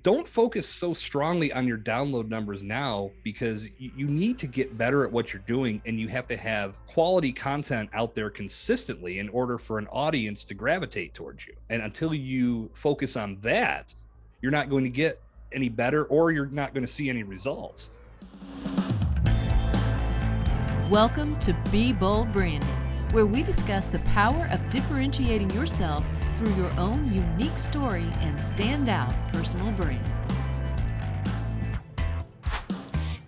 don't focus so strongly on your download numbers now, because you need to get better at what you're doing, and you have to have quality content out there consistently in order for an audience to gravitate towards you. And until you focus on that, you're not going to get any better, or you're not going to see any results. Welcome to Be Bold Branding, where we discuss the power of differentiating yourself through your own unique story and standout personal brand.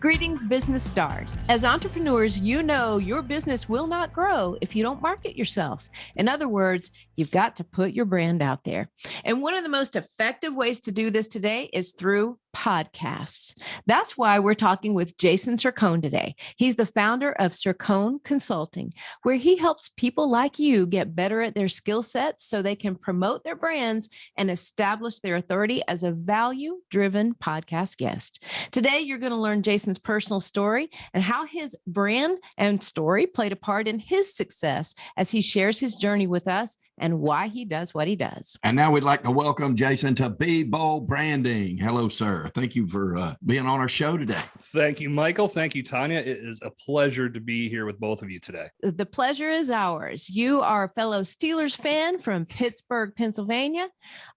Greetings, business stars. As entrepreneurs, you know your business will not grow if you don't market yourself. In other words, you've got to put your brand out there. And one of the most effective ways to do this today is through podcasts. That's why we're talking with Jason Cercone today. He's the founder of Cercone Consulting, where he helps people like you get better at their skill sets so they can promote their brands and establish their authority as a value-driven podcast guest. Today, you're going to learn Jason's personal story and how his brand and story played a part in his success as he shares his journey with us and why he does what he does. And now we'd like to welcome Jason to Be Bold Branding. Hello, sir. Thank you for being on our show today. Thank you, Michael. Thank you, Tanya. It is a pleasure to be here with both of you today. The pleasure is ours. You are a fellow Steelers fan from Pittsburgh, Pennsylvania.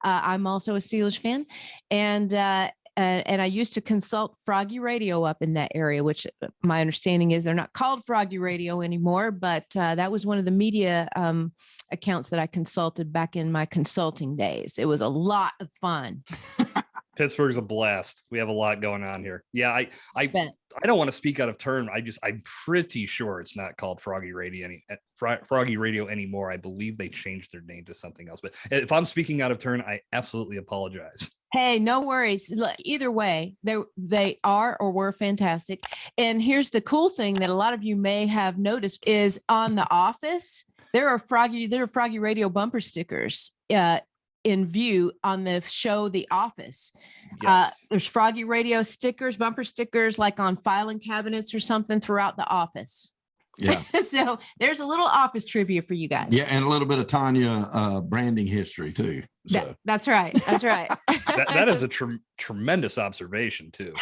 I'm also a Steelers fan. And I used to consult Froggy Radio up in that area, which my understanding is they're not called Froggy Radio anymore, but that was one of the media accounts that I consulted back in my consulting days. It was a lot of fun. Pittsburgh's a blast. We have a lot going on here. Yeah, I don't want to speak out of turn. I'm pretty sure it's not called Froggy Radio anymore. I believe they changed their name to something else. But if I'm speaking out of turn, I absolutely apologize. Hey, no worries. Look, either way, they are or were fantastic. And here's the cool thing that a lot of you may have noticed is on The Office, there are Froggy Radio bumper stickers in view on the show The Office. Yes. There's Froggy Radio stickers, bumper stickers, like on filing cabinets or something throughout The Office. Yeah. So there's a little Office trivia for you guys. Yeah, and a little bit of Tanya branding history too. So. That's right. That's right. that is a tremendous observation too.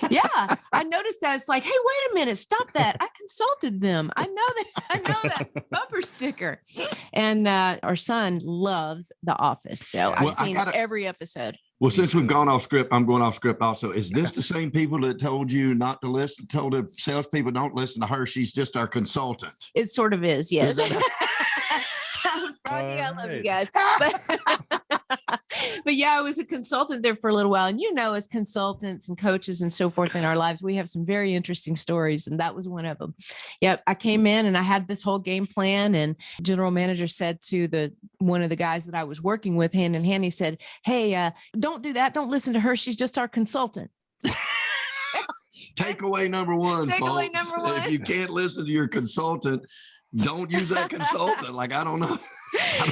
Yeah, I noticed that. It's like, hey, wait a minute, stop that. I consulted them. I know that bumper sticker. And our son loves The Office, so I've seen every episode. Well, since we've gone off script, I'm going off script also. Is this the same people that told you not to listen, told the salespeople don't listen to her? She's just our consultant. It sort of is, yes. Froggy, I love you guys. But yeah, I was a consultant there for a little while. And as consultants and coaches and so forth in our lives, we have some very interesting stories. And that was one of them. Yep. I came in and I had this whole game plan, and general manager said to one of the guys that I was working with hand in hand, he said, hey, don't do that. Don't listen to her. She's just our consultant. Takeaway number one, folks. If you can't listen to your consultant, don't use that consultant. Like, I don't know.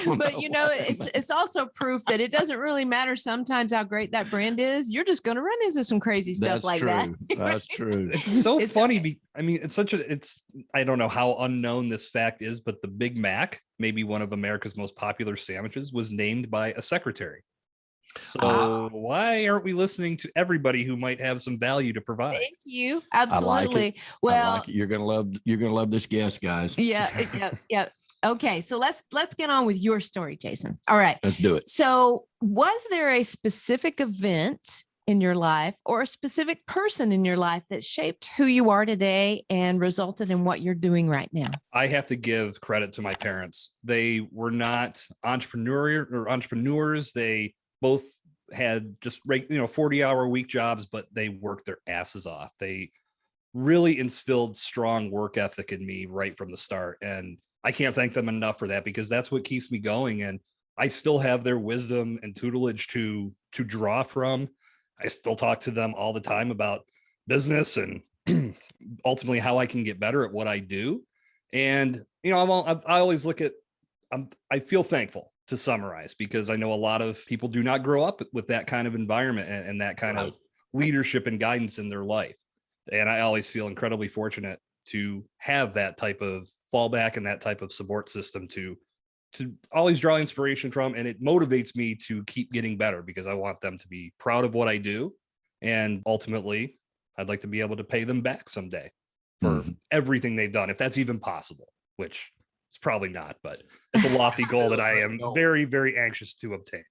But it's also proof that it doesn't really matter sometimes how great that brand is. You're just going to run into some crazy stuff that. That's true. It's so funny. I don't know how unknown this fact is, but the Big Mac, maybe one of America's most popular sandwiches, was named by a secretary. So why aren't we listening to everybody who might have some value to provide? Thank you. Absolutely. I like well, you're gonna love this guest, guys. Yeah. Okay, so let's get on with your story, Jason. All right, let's do it. So, was there a specific event in your life or a specific person in your life that shaped who you are today and resulted in what you're doing right now? I have to give credit to my parents. They were not entrepreneurs. They both had just 40-hour week jobs, but they worked their asses off. They really instilled strong work ethic in me right from the start. And I can't thank them enough for that, because that's what keeps me going. And I still have their wisdom and tutelage to draw from. I still talk to them all the time about business and ultimately how I can get better at what I do. And, I always look at, I feel thankful, to summarize, because I know a lot of people do not grow up with that kind of environment and that kind of leadership and guidance in their life. And I always feel incredibly fortunate to have that type of fallback and that type of support system to to always draw inspiration from, and it motivates me to keep getting better because I want them to be proud of what I do. And ultimately, I'd like to be able to pay them back someday for everything they've done, if that's even possible, which it's probably not, but it's a lofty goal that I am very, very anxious to obtain.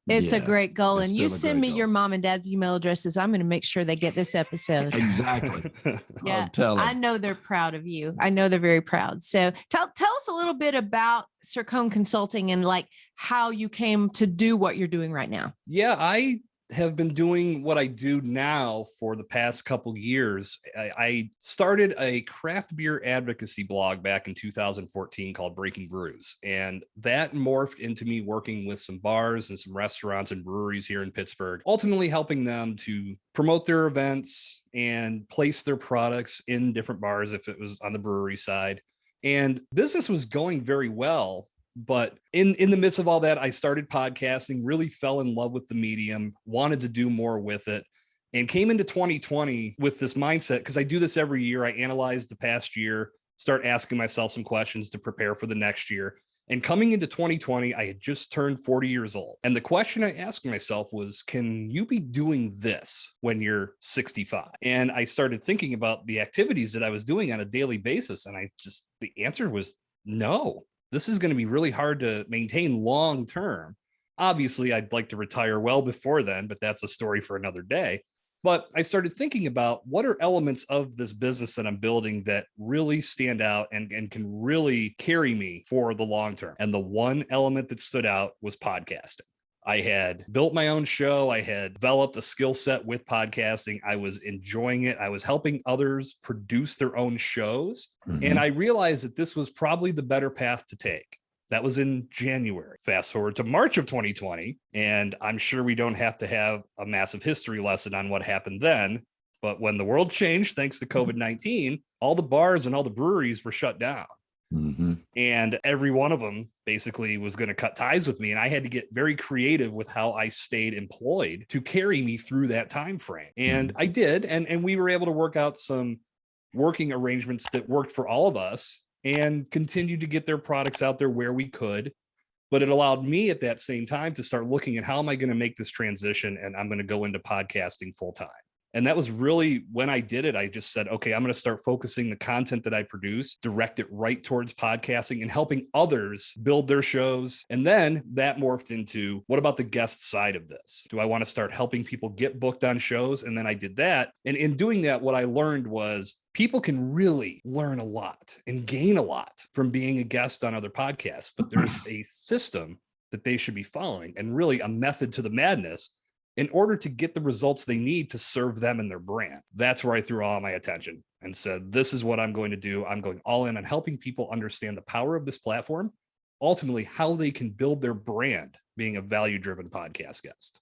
It's a great goal. And you send me goal. your mom and dad's email addresses. I'm going to make sure they get this episode. Exactly. Yeah. I know they're proud of you. I know they're very proud. So tell us a little bit about Cercone Consulting and like how you came to do what you're doing right now. Yeah, I have been doing what I do now for the past couple years. I started a craft beer advocacy blog back in 2014 called Breaking Brews. And that morphed into me working with some bars and some restaurants and breweries here in Pittsburgh, ultimately helping them to promote their events and place their products in different bars if it was on the brewery side. And business was going very well. But in the midst of all that, I started podcasting, really fell in love with the medium, wanted to do more with it, and came into 2020 with this mindset, because I do this every year. I analyze the past year, start asking myself some questions to prepare for the next year. And coming into 2020, I had just turned 40 years old. And the question I asked myself was, can you be doing this when you're 65? And I started thinking about the activities that I was doing on a daily basis. And the answer was no. This is going to be really hard to maintain long term. Obviously, I'd like to retire well before then, but that's a story for another day. But I started thinking about what are elements of this business that I'm building that really stand out and can really carry me for the long term. And the one element that stood out was podcasting. I had built my own show. I had developed a skill set with podcasting. I was enjoying it. I was helping others produce their own shows. And I realized that this was probably the better path to take. That was in January. Fast forward to March of 2020. And I'm sure we don't have to have a massive history lesson on what happened then. But when the world changed, thanks to COVID-19, all the bars and all the breweries were shut down. And every one of them basically was going to cut ties with me. And I had to get very creative with how I stayed employed to carry me through that time frame. And I did. And we were able to work out some working arrangements that worked for all of us and continued to get their products out there where we could. But it allowed me at that same time to start looking at how am I going to make this transition? And I'm going to go into podcasting full time. And that was really when I did it. I just said, okay, I'm going to start focusing the content that I produce, direct it right towards podcasting and helping others build their shows. And then that morphed into, what about the guest side of this? Do I want to start helping people get booked on shows? And then I did that. And in doing that, what I learned was people can really learn a lot and gain a lot from being a guest on other podcasts. But there's a system that they should be following and really a method to the madness in order to get the results they need to serve them and their brand. That's where I threw all my attention and said, this is what I'm going to do. I'm going all in on helping people understand the power of this platform, ultimately how they can build their brand being a value-driven podcast guest.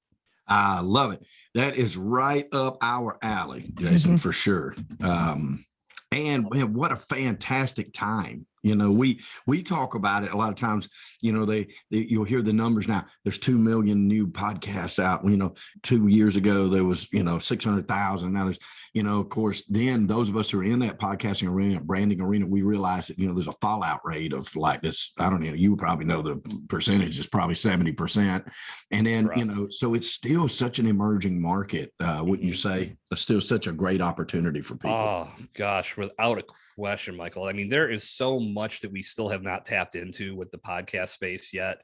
I love it. That is right up our alley, Jason, for sure. And man, what a fantastic time. You know, we talk about it a lot of times, you know, you'll hear the numbers now. There's 2 million new podcasts out. You know, 2 years ago, there was, 600,000. Now there's, of course, then those of us who are in that podcasting arena, branding arena, we realize that, there's a fallout rate of like this. I don't know, you probably know the percentage is probably 70%. And then, so it's still such an emerging market, wouldn't you say? It's still such a great opportunity for people. Oh, gosh, without a question, Michael. I mean, there is so much that we still have not tapped into with the podcast space yet.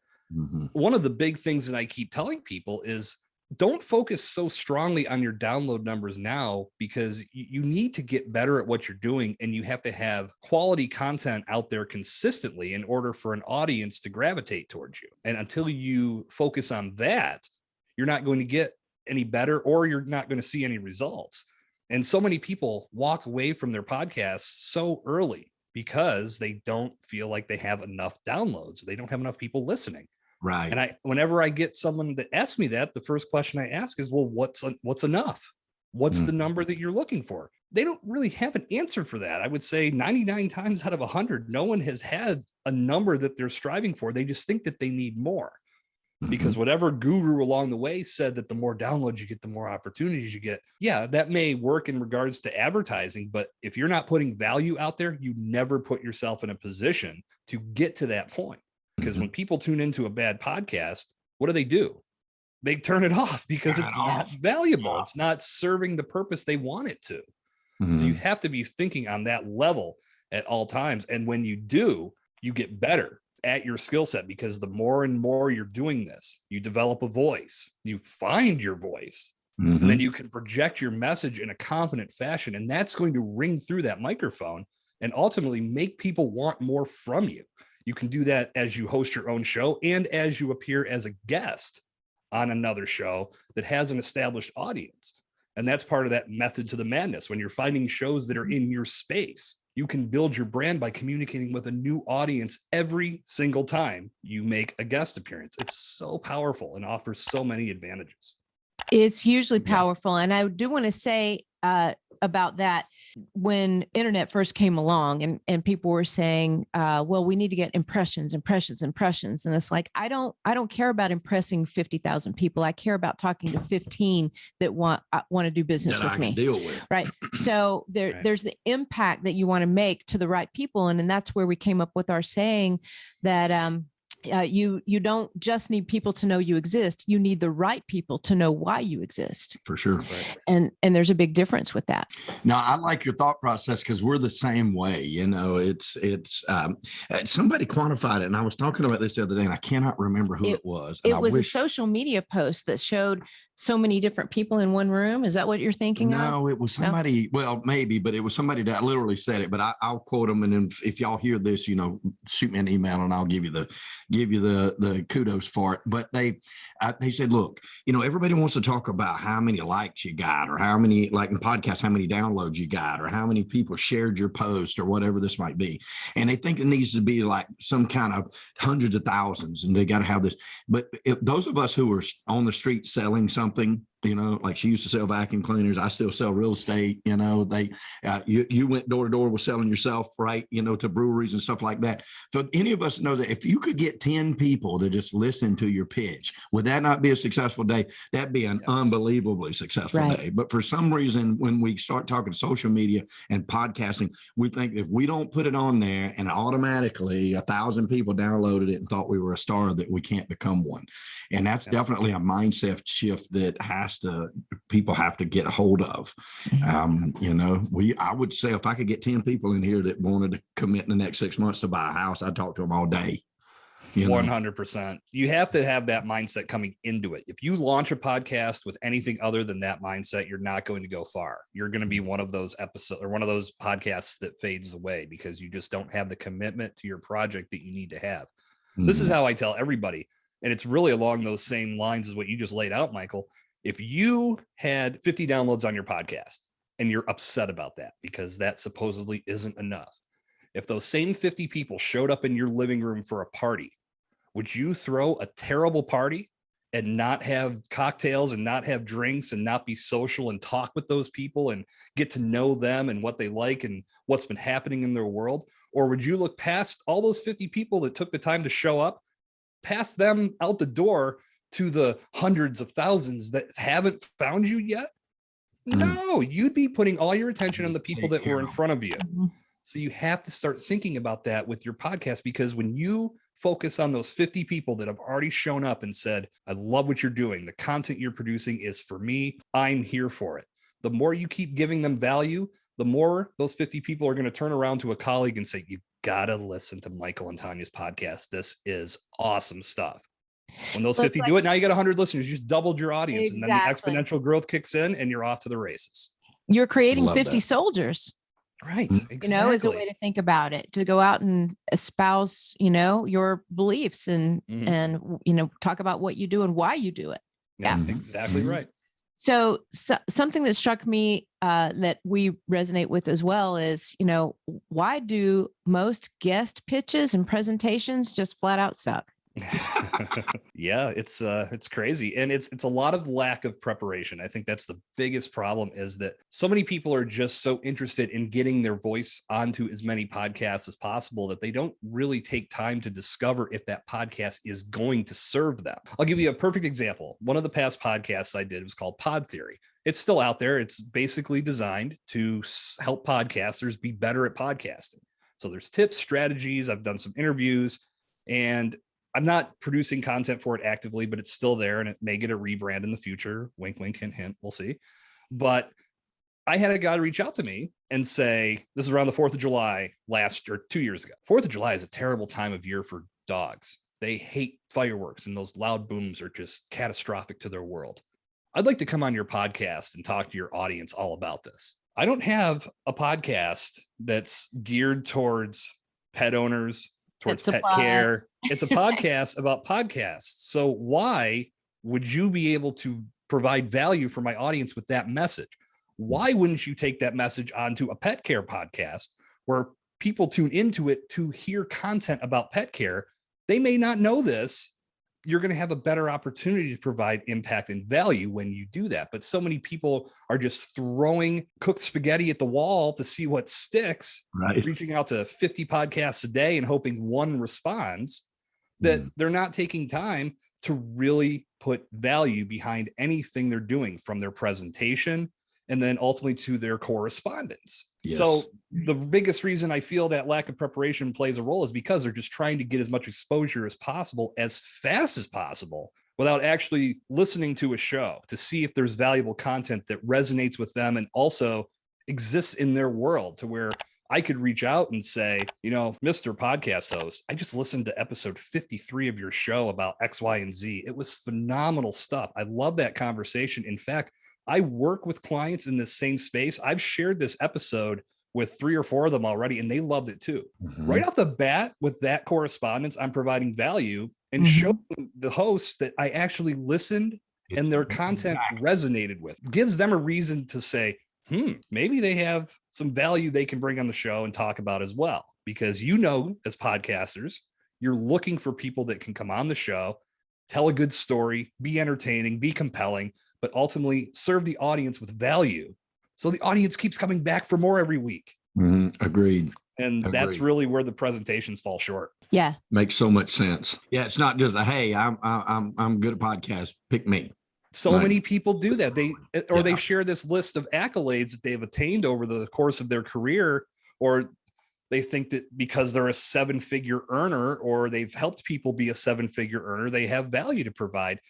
One of the big things that I keep telling people is don't focus so strongly on your download numbers now, because you need to get better at what you're doing, and you have to have quality content out there consistently in order for an audience to gravitate towards you. And until you focus on that, you're not going to get any better, or you're not going to see any results. And so many people walk away from their podcasts so early because they don't feel like they have enough downloads. They don't have enough people listening. Right. And whenever I get someone that asks me that, the first question I ask is, well, what's enough? What's the number that you're looking for? They don't really have an answer for that. I would say 99 times out of 100, no one has had a number that they're striving for. They just think that they need more. Because whatever guru along the way said that the more downloads you get, the more opportunities you get. Yeah, that may work in regards to advertising, but if you're not putting value out there, you never put yourself in a position to get to that point. Because when people tune into a bad podcast, what do? They turn it off because it's not valuable. It's not serving the purpose they want it to. So you have to be thinking on that level at all times. And when you do, you get better at your skill set, because the more and more you're doing this, you develop a voice, you find your voice, and then you can project your message in a confident fashion. And that's going to ring through that microphone and ultimately make people want more from you. You can do that as you host your own show and as you appear as a guest on another show that has an established audience. And that's part of that method to the madness. When you're finding shows that are in your space, you can build your brand by communicating with a new audience every single time you make a guest appearance. It's so powerful and offers so many advantages. It's hugely powerful. And I do want to say about that, when internet first came along and people were saying, well, we need to get impressions. And it's like, I don't care about impressing 50,000 people. I care about talking to 15 that want to do business with me. Deal with. Right. So there's the impact that you want to make to the right people. And that's where we came up with our saying that, you don't just need people to know you exist. You need the right people to know why you exist. For sure. And there's a big difference with that. Now, I like your thought process because we're the same way. You know, it's somebody quantified it. And I was talking about this the other day and I cannot remember who it was. It was a social media post that showed so many different people in one room. Is that what you're thinking of? No, it was somebody, well, maybe, but it was somebody that literally said it, but I'll quote them. And then if y'all hear this, you know, shoot me an email and I'll give you the kudos for it. But they said, look, you know, everybody wants to talk about how many likes you got, or how many, like in podcasts, how many downloads you got, or how many people shared your post, or whatever this might be. And they think it needs to be like some kind of hundreds of thousands, and they got to have this. But if those of us who are on the street selling something, you know, like she used to sell vacuum cleaners, I still sell real estate, you know, you went door to door with selling yourself, right, you know, to breweries and stuff like that. So any of us know that if you could get 10 people to just listen to your pitch, would that not be a successful day? That'd be an unbelievably successful day. But for some reason, when we start talking social media and podcasting, we think if we don't put it on there and automatically 1,000 people downloaded it and thought we were a star, that we can't become one. And that's definitely a mindset shift that people have to get a hold of. You know, I would say if I could get 10 people in here that wanted to commit in the next 6 months to buy a house, I'd talk to them all day. 100%. You have to have that mindset coming into it. If you launch a podcast with anything other than that mindset, you're not going to go far. You're going to be one of those episodes or one of those podcasts that fades away because you just don't have the commitment to your project that you need to have. This is how I tell everybody. And it's really along those same lines as what you just laid out, Michael. If you had 50 downloads on your podcast and you're upset about that because that supposedly isn't enough, if those same 50 people showed up in your living room for a party, would you throw a terrible party and not have cocktails and not have drinks and not be social and talk with those people and get to know them and what they like and what's been happening in their world? Or would you look past all those 50 people that took the time to show up, past them out the door to the hundreds of thousands that haven't found you yet? No, you'd be putting all your attention on the people that were in front of you. So you have to start thinking about that with your podcast, because when you focus on those 50 people that have already shown up and said, I love what you're doing, the content you're producing is for me, I'm here for it. The more you keep giving them value, the more those 50 people are going to turn around to a colleague and say, you got to listen to Michael and Tanya's podcast. This is awesome stuff. When those 50 do it, now you got 100 listeners. You just doubled your audience. And then the exponential growth kicks in and you're off to the races. You're creating 50 soldiers. Right. Exactly. You know, it's a way to think about it, to go out and espouse, you know, your beliefs and, you know, talk about what you do and why you do it. Yeah, exactly right. So something that struck me that we resonate with as well is, you know, why do most guest pitches and presentations just flat out suck? Yeah, it's crazy. And it's a lot of lack of preparation. I think that's the biggest problem, is that so many people are just so interested in getting their voice onto as many podcasts as possible that they don't really take time to discover if that podcast is going to serve them. I'll give you a perfect example. One of the past podcasts I did was called Pod Theory. It's still out there. It's basically designed to help podcasters be better at podcasting. So there's tips, strategies. I've done some interviews, and I'm not producing content for it actively, but it's still there and it may get a rebrand in the future. Wink, wink, hint, hint. We'll see. But I had a guy reach out to me and say, this is around the 4th of July last or 2 years ago. 4th of July is a terrible time of year for dogs. They hate fireworks and those loud booms are just catastrophic to their world. I'd like to come on your podcast and talk to your audience all about this. I don't have a podcast that's geared towards pet owners, towards pet care. It's a podcast about podcasts. So why would you be able to provide value for my audience with that message? Why wouldn't you take that message onto a pet care podcast where people tune into it to hear content about pet care? They may not know this. You're going to have a better opportunity to provide impact and value when you do that. But so many people are just throwing cooked spaghetti at the wall to see what sticks, right? Reaching out to 50 podcasts a day and hoping one responds, that they're not taking time to really put value behind anything they're doing, from their presentation and then ultimately to their correspondence. Yes. So the biggest reason I feel that lack of preparation plays a role is because they're just trying to get as much exposure as possible, as fast as possible, without actually listening to a show to see if there's valuable content that resonates with them and also exists in their world, to where I could reach out and say, you know, Mr. Podcast Host, I just listened to episode 53 of your show about X, Y, and Z. It was phenomenal stuff. I love that conversation. In fact, I work with clients in this same space. I've shared this episode with 3 or 4 of them already, and they loved it too. Right off the bat, with that correspondence, I'm providing value and showing the host that I actually listened and their content resonated with. Gives them a reason to say, maybe they have some value they can bring on the show and talk about as well. Because, you know, as podcasters, you're looking for people that can come on the show, tell a good story, be entertaining, be compelling, but ultimately serve the audience with value. So the audience keeps coming back for more every week. Agreed. And that's really where the presentations fall short. Yeah. Makes so much sense. Yeah. It's not just hey, I'm good at podcasts, pick me. So many people do that. They share this list of accolades that they've attained over the course of their career, or they think that because they're a 7-figure earner, or they've helped people be a 7-figure earner, they have value to provide.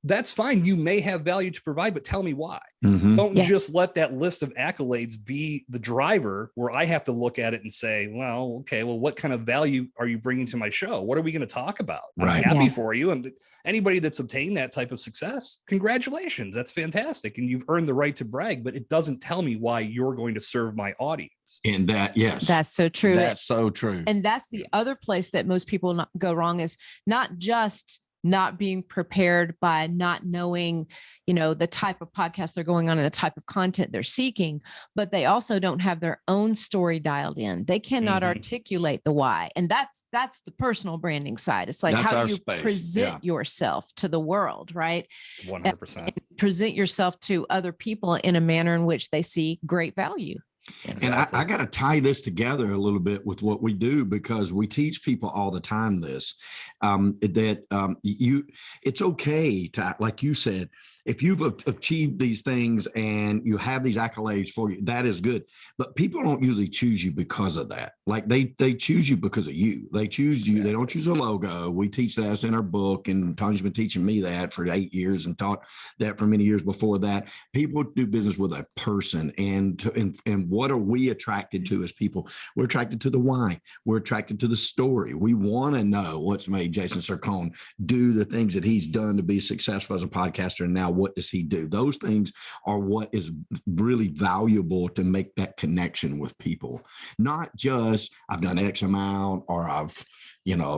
That's fine. You may have value to provide, but tell me why. Don't just let that list of accolades be the driver where I have to look at it and say, well, okay, well, what kind of value are you bringing to my show? What are we going to talk about? I'm happy for you. And anybody that's obtained that type of success, congratulations. That's fantastic. And you've earned the right to brag, but it doesn't tell me why you're going to serve my audience. And that, yes. That's so true. That's so true. And that's the other place that most people go wrong, is not just not being prepared by not knowing, you know, the type of podcast they're going on and the type of content they're seeking, but they also don't have their own story dialed in. They cannot articulate the why. And that's the personal branding side. It's like, that's how do you present yourself to the world, right? 100%. And present yourself to other people in a manner in which they see great value. Exactly. And I got to tie this together a little bit with what we do, because we teach people all the time this, it's okay to, like you said, if you've achieved these things and you have these accolades for you, that is good. But people don't usually choose you because of that. Like they choose you because of you. They choose you. They don't choose a logo. We teach that in our book, and Tony's been teaching me that for 8 years and taught that for many years before that. People do business with a person, and what are we attracted to as people? We're attracted to the why. We're attracted to the story. We want to know what's made Jason Cercone do the things that he's done to be successful as a podcaster. And now what does he do? Those things are what is really valuable to make that connection with people. Not just I've done X amount, or I've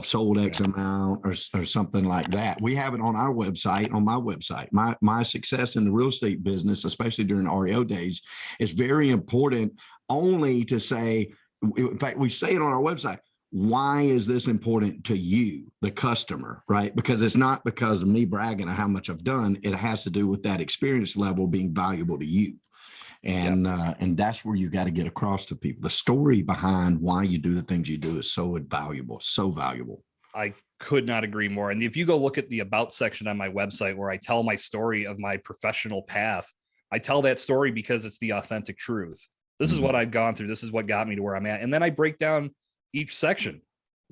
sold X amount, or something like that. We have it on our website, on my website. My success in the real estate business, especially during REO days, is very important, only to say, in fact, we say it on our website, why is this important to you, the customer, right? Because it's not because of me bragging on how much I've done. It has to do with that experience level being valuable to you. And that's where you got to get across to people. The story behind why you do the things you do is so valuable, so valuable. I could not agree more. And if you go look at the About section on my website, where I tell my story of my professional path, I tell that story because it's the authentic truth. This is what I've gone through. This is what got me to where I'm at. And then I break down each section.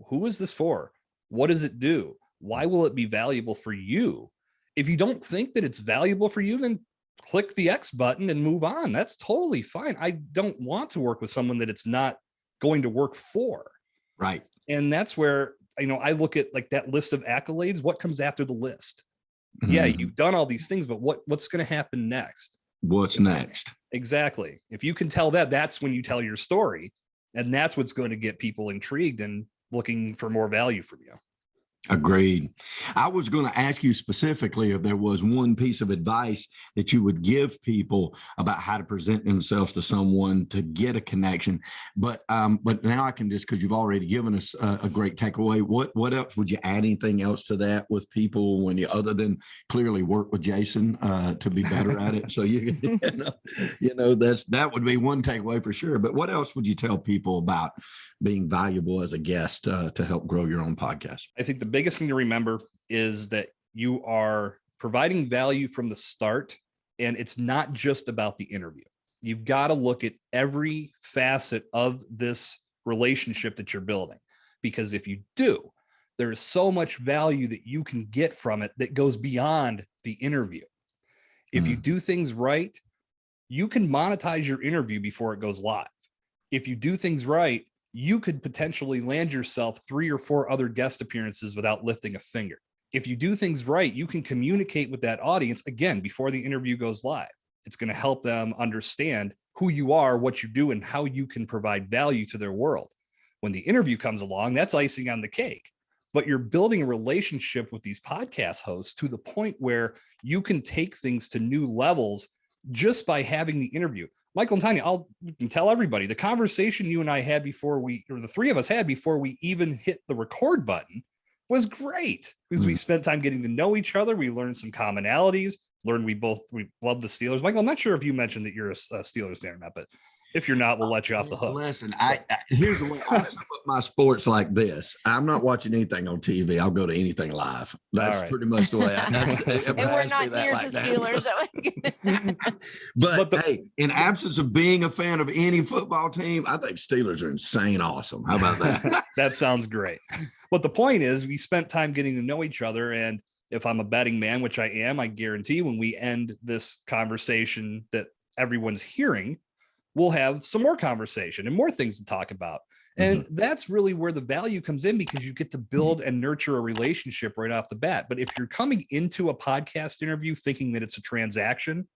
Who is this for? What does it do? Why will it be valuable for you? If you don't think that it's valuable for you, then click the X button and move on. That's totally fine. I don't want to work with someone that it's not going to work for. Right. And that's where, I look at like that list of accolades. What comes after the list? Yeah, you've done all these things, but what's going to happen next? What's next? Exactly. If you can tell that, that's when you tell your story. And that's what's going to get people intrigued and looking for more value from you. Agreed. I was going to ask you specifically if there was one piece of advice that you would give people about how to present themselves to someone to get a connection. But now I can just, because you've already given us a great takeaway. What else would you add? Anything else to that with people when you, other than clearly work with Jason to be better at it? So that would be one takeaway for sure. But what else would you tell people about being valuable as a guest to help grow your own podcast? I think the biggest thing to remember is that you are providing value from the start, and it's not just about the interview. You've got to look at every facet of this relationship that you're building, because if you do, there is so much value that you can get from it that goes beyond the interview. If you do things right, you can monetize your interview before it goes live. If you do things right, you could potentially land yourself 3 or 4 other guest appearances without lifting a finger. If you do things right, you can communicate with that audience again before the interview goes live. It's going to help them understand who you are, what you do, and how you can provide value to their world. When the interview comes along, that's icing on the cake. But you're building a relationship with these podcast hosts to the point where you can take things to new levels just by having the interview. Michael and Tanya, you can tell everybody the conversation you and I had before the 3 of us had before we even hit the record button was great, because we spent time getting to know each other. We learned some commonalities, we love the Steelers. Michael, I'm not sure if you mentioned that you're a Steelers fan or not, but if you're not, we'll let you off the hook. Listen, here's the way I split my sports like this. I'm not watching anything on TV. I'll go to anything live. That's pretty much the way and we're not near the Steelers. But hey, in absence of being a fan of any football team, I think Steelers are insane awesome. How about that? That sounds great. But the point is, we spent time getting to know each other. And if I'm a betting man, which I am, I guarantee when we end this conversation that everyone's hearing, we'll have some more conversation and more things to talk about. And that's really where the value comes in, because you get to build and nurture a relationship right off the bat. But if you're coming into a podcast interview thinking that it's a transaction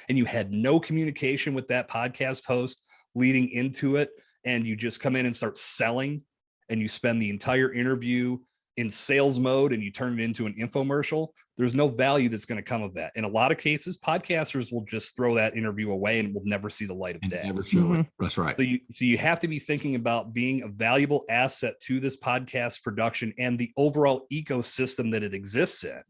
and you had no communication with that podcast host leading into it, and you just come in and start selling, and you spend the entire interview in sales mode and you turn it into an infomercial, there's no value that's going to come of that. In a lot of cases, podcasters will just throw that interview away and will never see the light of day. Never show it. That's right. So you have to be thinking about being a valuable asset to this podcast production and the overall ecosystem that it exists in.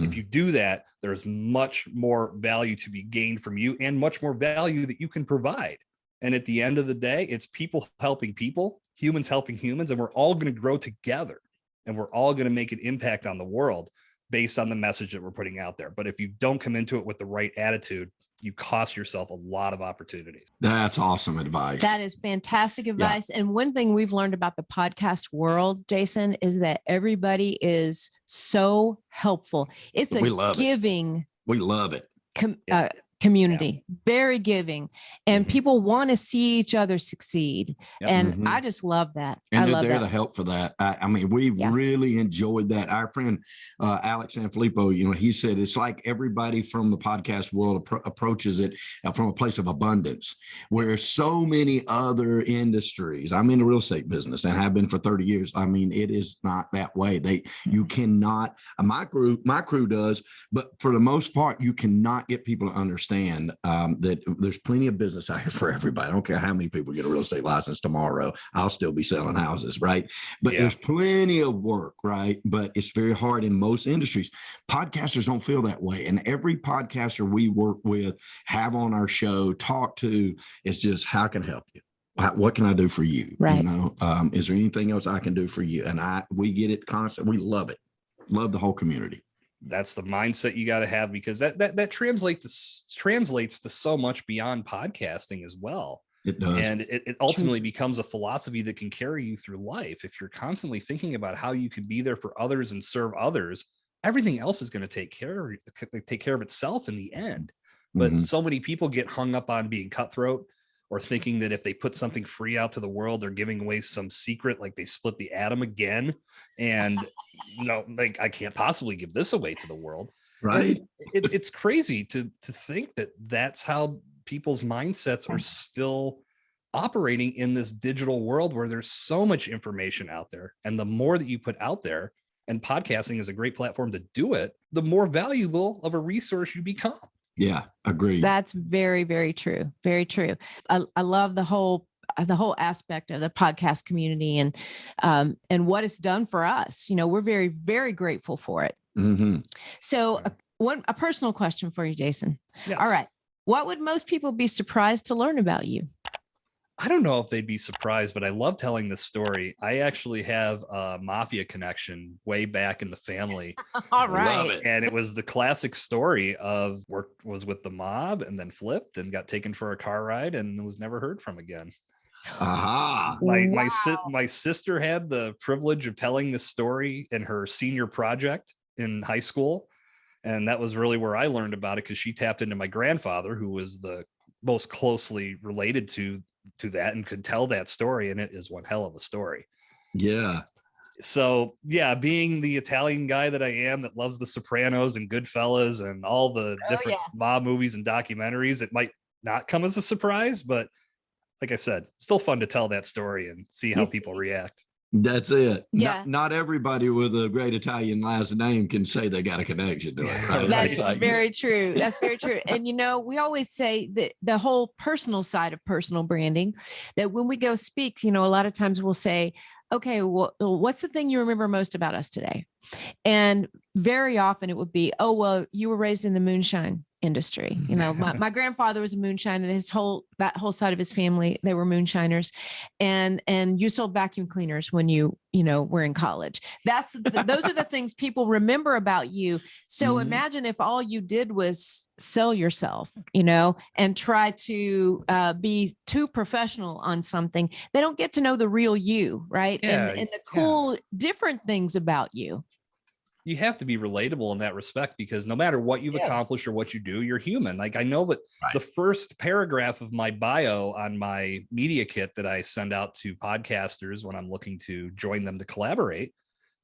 If you do that, there's much more value to be gained from you and much more value that you can provide. And at the end of the day, it's people helping people, humans helping humans, and we're all going to grow together. And we're all going to make an impact on the world based on the message that we're putting out there. But if you don't come into it with the right attitude, you cost yourself a lot of opportunities. That's awesome advice. That is fantastic advice. Yeah. And one thing we've learned about the podcast world, Jason, is that everybody is so helpful. It's a giving. We love it. Community, very giving, and people want to see each other succeed. And I just love that. And they're there to help for that. I mean, we've really enjoyed that. Our friend Alex Sanfilippo, he said it's like everybody from the podcast world approaches it from a place of abundance, where so many other industries. I'm in the real estate business and have been for 30 years. I mean, it is not that way. You cannot. My crew does, but for the most part, you cannot get people to understand that there's plenty of business out here for everybody. I don't care how many people get a real estate license tomorrow. I'll still be selling houses, right? But there's plenty of work, right? But it's very hard in most industries. Podcasters don't feel that way. And every podcaster we work with, have on our show, talk to, is just, how can I help you? What can I do for you? Right. Is there anything else I can do for you? And we get it constant. We love it. Love the whole community. That's the mindset you got to have, because that translates to so much beyond podcasting as well. It does. And it ultimately becomes a philosophy that can carry you through life. If you're constantly thinking about how you can be there for others and serve others, everything else is going to take care of itself in the end. But so many people get hung up on being cutthroat, or thinking that if they put something free out to the world, they're giving away some secret, like they split the atom again. And like, I can't possibly give this away to the world. Right. It's crazy to think that that's how people's mindsets are still operating in this digital world where there's so much information out there. And the more that you put out there, and podcasting is a great platform to do it, the more valuable of a resource you become. Yeah, agreed. That's very, very true. Very true. I love the whole aspect of the podcast community and what it's done for us. We're very, very grateful for it. So a personal question for you, Jason. Yes. All right. What would most people be surprised to learn about you? I don't know if they'd be surprised, but I love telling this story. I actually have a mafia connection way back in the family. All right. And it was the classic story of was with the mob and then flipped and got taken for a car ride and was never heard from again. Aha. My sister had the privilege of telling this story in her senior project in high school. And that was really where I learned about it, because she tapped into my grandfather, who was the most closely related to that and could tell that story. And it is one hell of a story. Yeah. So yeah, being the Italian guy that I am, that loves the Sopranos and Goodfellas and all the different mob movies and documentaries, it might not come as a surprise, but like I said, still fun to tell that story and see how people react. That's it. Yeah. Not everybody with a great Italian last name can say they got a connection to it. Right? That's very true. That's very true. And, we always say that the whole personal side of personal branding, that when we go speak, a lot of times we'll say, okay, well, what's the thing you remember most about us today? And very often it would be, oh, well, you were raised in the moonshine industry. My grandfather was a moonshiner, and that whole side of his family, they were moonshiners, and you sold vacuum cleaners when you were in college. Those are the things people remember about you. So imagine if all you did was sell yourself, and try to be too professional on something. They don't get to know the real you, right? Yeah, and the cool different things about you. You have to be relatable in that respect, because no matter what you've accomplished or what you do, you're human. Like, I know that the first paragraph of my bio on my media kit that I send out to podcasters when I'm looking to join them to collaborate,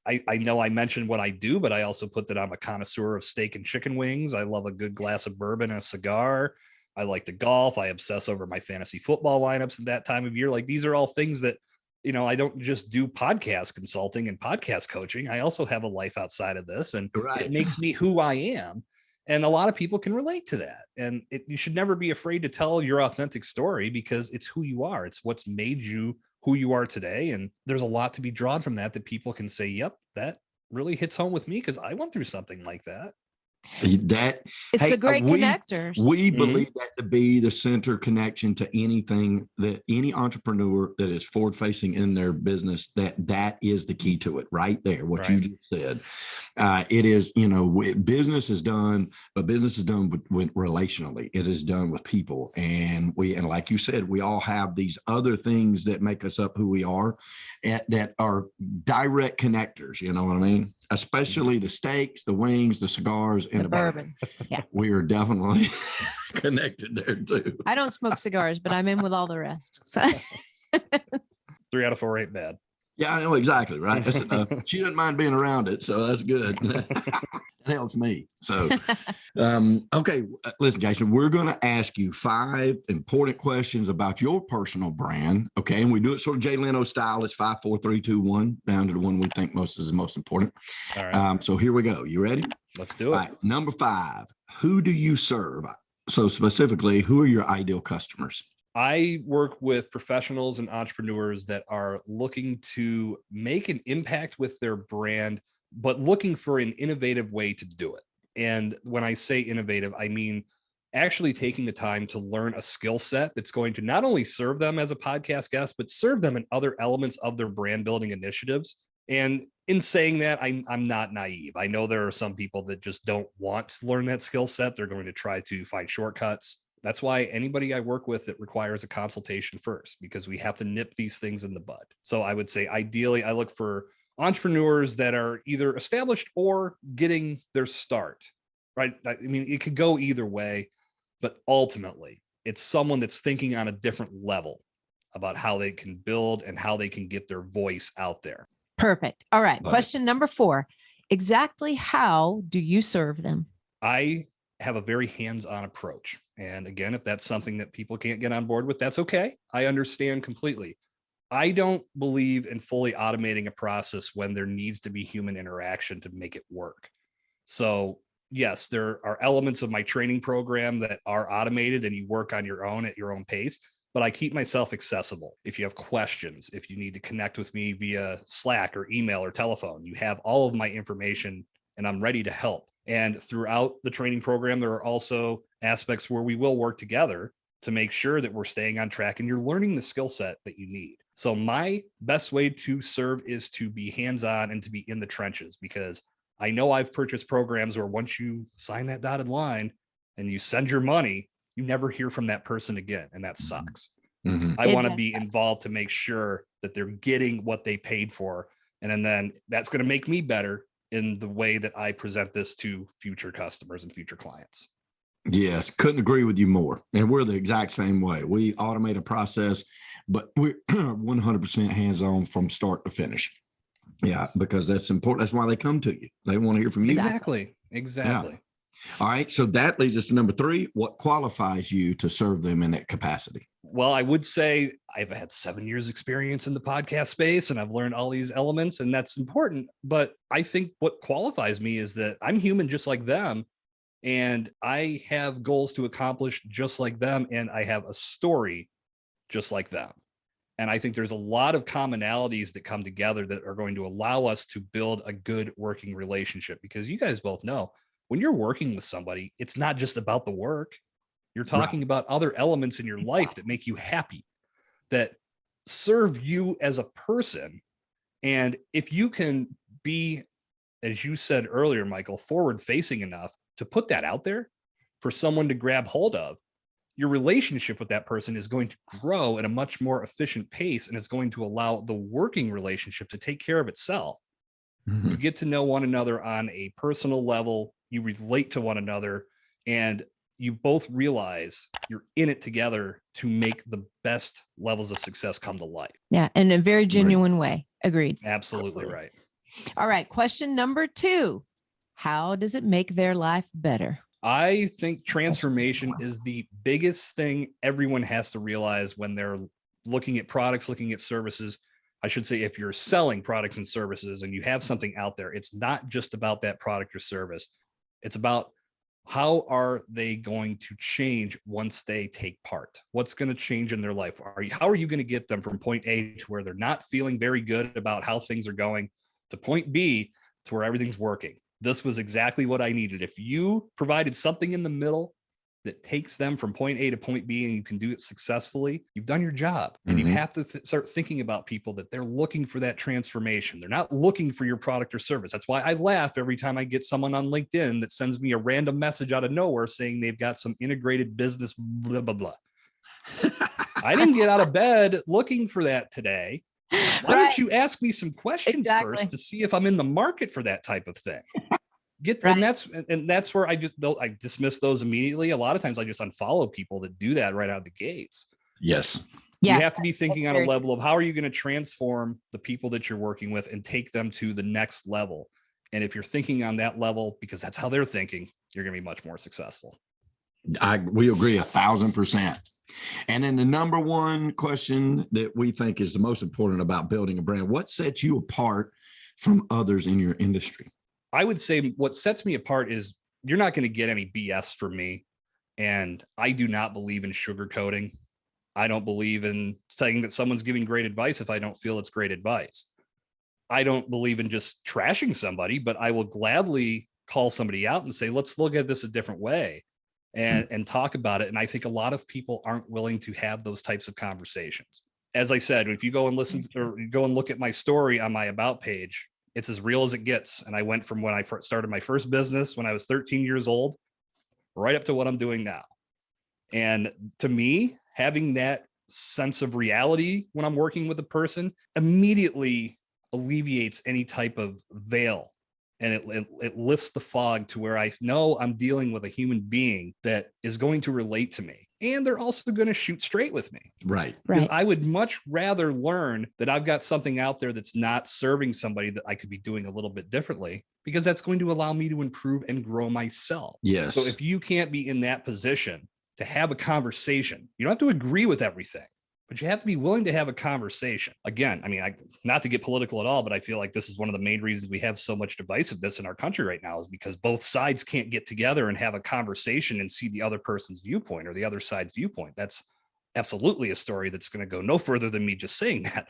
I know I mentioned what I do, but I also put that I'm a connoisseur of steak and chicken wings. I love a good glass of bourbon and a cigar. I like to golf. I obsess over my fantasy football lineups at that time of year. Like, these are all things that, I don't just do podcast consulting and podcast coaching. I also have a life outside of this, and it makes me who I am. And a lot of people can relate to that. And you should never be afraid to tell your authentic story, because it's who you are. It's what's made you who you are today. And there's a lot to be drawn from that people can say, yep, that really hits home with me, because I went through something like that. It's a great connectors. We believe that to be the center connection to anything, that any entrepreneur that is forward facing in their business, that is the key to it right there. What you just said, it is, business is done, but business is done with relationally. It is done with people. And like you said, we all have these other things that make us up who we are, that are direct connectors. You know what I mean? Especially the steaks, the wings, the cigars, and the bourbon. Yeah, we are definitely connected there too. I don't smoke cigars, but I'm in with all the rest. So 3 out of 4 ain't bad. Yeah, I know exactly. Right. She doesn't mind being around it, so that's good. It helps me. So, okay, listen, Jason, we're going to ask you 5 important questions about your personal brand. Okay, and we do it sort of Jay Leno style. It's 5, 4, 3, 2, 1, down to the one we think is the most important. All right. So here we go. You ready? Let's do it. All right, number 5. Who do you serve? So specifically, who are your ideal customers? I work with professionals and entrepreneurs that are looking to make an impact with their brand, but looking for an innovative way to do it. And when I say innovative, I mean actually taking the time to learn a skill set that's going to not only serve them as a podcast guest, but serve them in other elements of their brand building initiatives. And in saying that, I'm not naive. I know there are some people that just don't want to learn that skill set. They're going to try to find shortcuts. That's why anybody I work with, it requires a consultation first, because we have to nip these things in the bud. So I would say ideally I look for entrepreneurs that are either established or getting their start, right? I mean, it could go either way, but ultimately it's someone that's thinking on a different level about how they can build and how they can get their voice out there. Perfect. All right. Love Question number 4. Exactly how do you serve them? I have a very hands-on approach. And again, if that's something that people can't get on board with, that's okay. I understand completely. I don't believe in fully automating a process when there needs to be human interaction to make it work. So yes, there are elements of my training program that are automated and you work on your own at your own pace, but I keep myself accessible. If you have questions, if you need to connect with me via Slack or email or telephone, you have all of my information and I'm ready to help. And throughout the training program, there are also aspects where we will work together to make sure that we're staying on track and you're learning the skill set that you need. So my best way to serve is to be hands-on and to be in the trenches, because I know I've purchased programs where once you sign that dotted line and you send your money, you never hear from that person again. And that sucks. Mhm. I want to be involved to make sure that they're getting what they paid for. And then that's going to make me better in the way that I present this to future customers and future clients. Yes, couldn't agree with you more. And we're the exact same way. We automate a process, but we're 100% hands-on from start to finish. Yeah, because that's important. That's why they come to you. They want to hear from you. Exactly. Yeah. All right. So that leads us to number 3. What qualifies you to serve them in that capacity? Well, I would say I've had 7 years experience in the podcast space and I've learned all these elements, and that's important. But I think what qualifies me is that I'm human just like them. And I have goals to accomplish just like them. And I have a story just like them. And I think there's a lot of commonalities that come together that are going to allow us to build a good working relationship. Because you guys both know, when you're working with somebody, it's not just about the work. You're talking about other elements in your life that make you happy, that serve you as a person. And if you can be, as you said earlier, Michael, forward facing enough to put that out there for someone to grab hold of, your relationship with that person is going to grow at a much more efficient pace, and it's going to allow the working relationship to take care of itself. Mhm. You get to know one another on a personal level, you relate to one another, and you both realize you're in it together to make the best levels of success come to life. Yeah. In a very genuine way. Agreed. Absolutely right. All right. Question number 2. How does it make their life better? I think transformation is the biggest thing everyone has to realize when they're looking at products, looking at services. I should say, if you're selling products and services and you have something out there, it's not just about that product or service. It's about how are they going to change once they take part? What's going to change in their life? How are you going to get them from point A to where they're not feeling very good about how things are going to point B to where everything's working? This was exactly what I needed. If you provided something in the middle that takes them from point A to point B and you can do it successfully, you've done your job. And you have to start thinking about people that they're looking for that transformation. They're not looking for your product or service. That's why I laugh every time I get someone on LinkedIn that sends me a random message out of nowhere saying they've got some integrated business, blah, blah, blah. I didn't get out of bed looking for that today. Why don't you ask me some questions first to see if I'm in the market for that type of thing? And that's where I dismiss those immediately. A lot of times I just unfollow people that do that right out of the gates. Yes. You have to be thinking on a level of how are you going to transform the people that you're working with and take them to the next level. And if you're thinking on that level, because that's how they're thinking, you're going to be much more successful. We agree 1,000%. And then the number one question that we think is the most important about building a brand, what sets you apart from others in your industry? I would say what sets me apart is you're not going to get any BS from me. And I do not believe in sugarcoating. I don't believe in saying that someone's giving great advice if I don't feel it's great advice. I don't believe in just trashing somebody, but I will gladly call somebody out and say, let's look at this a different way and talk about it. And I think a lot of people aren't willing to have those types of conversations. As I said, if you go and listen to, or go and look at my story on my About page, it's as real as it gets. And I went from when I first started my first business when I was 13 years old, right up to what I'm doing now. And to me, having that sense of reality when I'm working with a person immediately alleviates any type of veil, and it lifts the fog to where I know I'm dealing with a human being that is going to relate to me, and they're also going to shoot straight with me. Right. Because I would much rather learn that I've got something out there that's not serving somebody that I could be doing a little bit differently, because that's going to allow me to improve and grow myself. Yes. So if you can't be in that position to have a conversation, you don't have to agree with everything, but you have to be willing to have a conversation. Again, I mean, not to get political at all, but I feel like this is one of the main reasons we have so much divisiveness in our country right now, is because both sides can't get together and have a conversation and see the other person's viewpoint or the other side's viewpoint. That's absolutely a story that's going to go no further than me just saying that.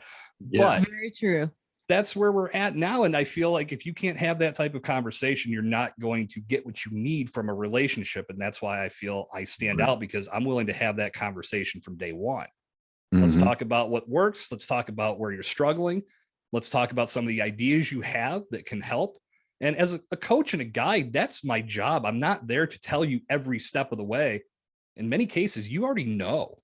Yeah. But Very true. that's where we're at now. And I feel like if you can't have that type of conversation, you're not going to get what you need from a relationship. And that's why I feel I stand out, because I'm willing to have that conversation from day one. Let's talk about what works. Let's talk about where you're struggling. Let's talk about some of the ideas you have that can help. And as a coach and a guide, that's my job. I'm not there to tell you every step of the way. In many cases, you already know.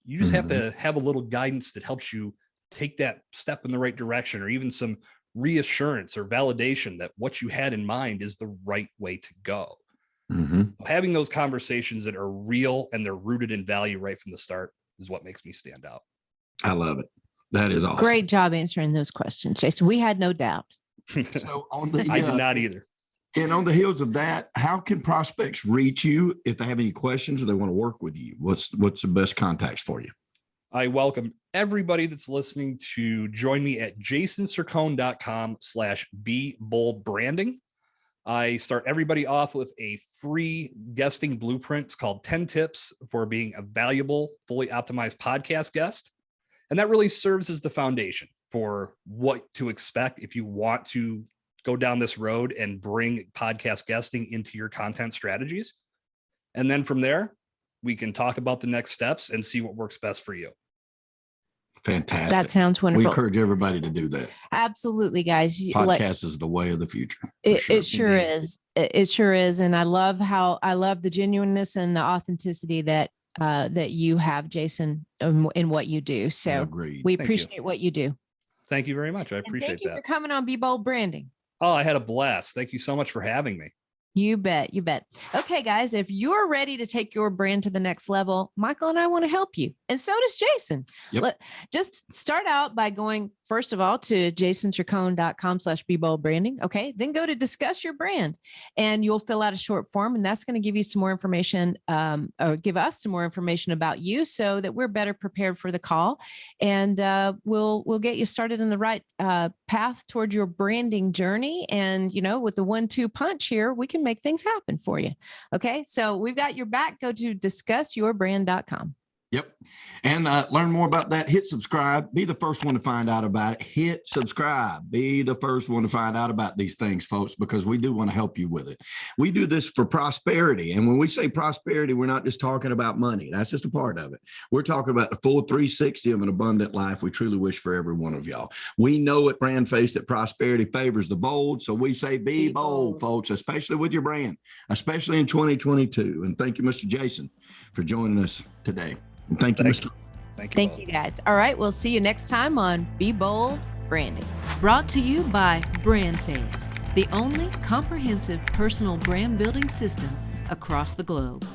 You just have to have a little guidance that helps you take that step in the right direction, or even some reassurance or validation that what you had in mind is the right way to go. Having those conversations that are real and they're rooted in value right from the start is what makes me stand out. I love it. That is awesome. Great job answering those questions, Jason. We had no doubt. So on the, I did not either. And on the heels of that, how can prospects reach you if they have any questions or they want to work with you? What's the best contacts for you? I welcome everybody that's listening to join me at jasoncercone.com/BeBoldBranding. I start everybody off with a free guesting blueprint. It's called 10 Tips for Being a Valuable, Fully Optimized Podcast Guest. And that really serves as the foundation for what to expect if you want to go down this road and bring podcast guesting into your content strategies. And then from there, we can talk about the next steps and see what works best for you. Fantastic. That sounds wonderful. We encourage everybody to do that. Absolutely, guys. Podcast is the way of the future. It sure is. It sure is. And I love the genuineness and the authenticity that you have, Jason, in what you do. So we appreciate what you do. Thank you very much. I appreciate that. Thank you for coming on Be Bold Branding. Oh, I had a blast. Thank you so much for having me. You bet. You bet. Okay, guys, if you're ready to take your brand to the next level, Michael and I want to help you. And so does Jason. Yep. Just start out by going, first of all, to jasoncercone.com/BeBoldBranding. Okay. Then go to discuss your brand, and you'll fill out a short form, and that's going to give you some more information, or give us some more information about you, so that we're better prepared for the call. And we'll get you started in the right path toward your branding journey. And, with the 1-2 punch here, we can make things happen for you. Okay. So we've got your back. Go to discussyourbrand.com. Yep. And learn more about that. Hit subscribe. Be the first one to find out about it. Hit subscribe. Be the first one to find out about these things, folks, because we do want to help you with it. We do this for prosperity. And when we say prosperity, we're not just talking about money. That's just a part of it. We're talking about the full 360 of an abundant life we truly wish for every one of y'all. We know at BrandFace that prosperity favors the bold. So we say be bold, folks, especially with your brand, especially in 2022. And thank you, Mr. Jason, for joining us today. And thank you, Mr. Thank you, guys. All right. We'll see you next time on Be Bold Branding. Brought to you by BrandFace, the only comprehensive personal brand building system across the globe.